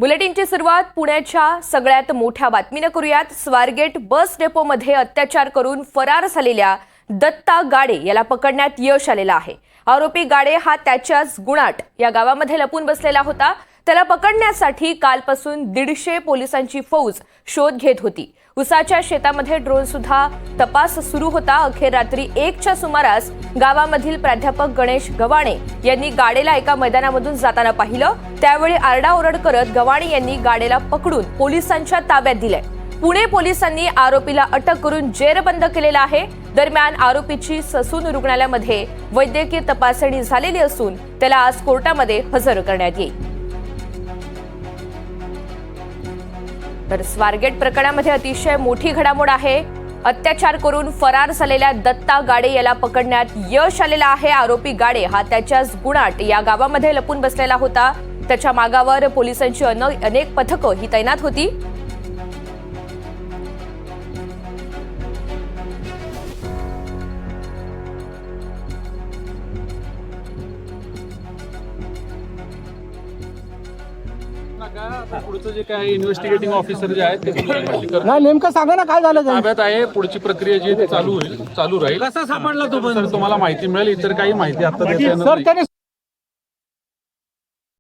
बुलेटिनची सुरुवात पुण्याच्या सगळ्यात मोठ्या बातमीने करूयात। स्वारगेट बस डेपोमध्ये अत्याचार करून फरार झालेल्या दत्ता गाडे याला पकडण्यात यश आलेलं आहे। आरोपी गाडे हा त्याच्याच गुणाट या गावामध्ये लपून बसलेला होता। त्याला पकडण्यासाठी कालपासून 150 पोलिसांची फौज शोध घेत होती। उसाच्या शेतामध्ये ड्रोन सुद्धा तपास सुरू होता। अखेर रात्री 1च्या सुमारास गावामधील प्राध्यापक गणेश गवाणे यांनी गाडेला एका मैदानामधून जाताना पाहिलं। त्यावेळी आरडाओरड करत गवाणे यांनी गाडेला पकडून पोलिसांच्या ताब्यात दिले। पुणे पोलिसांनी आरोपीला अटक करून जेरबंद केलेला आहे। दरम्यान आरोपीची ससून रुग्णालयामध्ये वैद्यकीय तपासणी झालेली असून त्याला आज कोर्टामध्ये हजर करण्यात येईल। तर स्वारगेट प्रकरणामध्ये अतिशय मोठी घडामोड आहे। अत्याचार करून फरार झालेल्या दत्ता गाडे याला पकडण्यात यश आलेलं आहे। आरोपी गाडे हा त्याच्याच गुणाट या गावामध्ये लपून बसलेला होता। त्याच्या मागावर पोलिसांची अनेक पथकं ही तैनात होती। पुढचं जे काय इन्व्हेस्टिगेटिंग ऑफिसर जे आहेत ते नाही नेमकं सांगा ना काय झालं ते. ताब्यात आहे। पुढची प्रक्रिया जी आहे ती चालू राहील। कसा सापडला तो सर तुम्हाला माहिती मिळेल। इतर काही माहिती आता देता येणार सर नाही। त्याने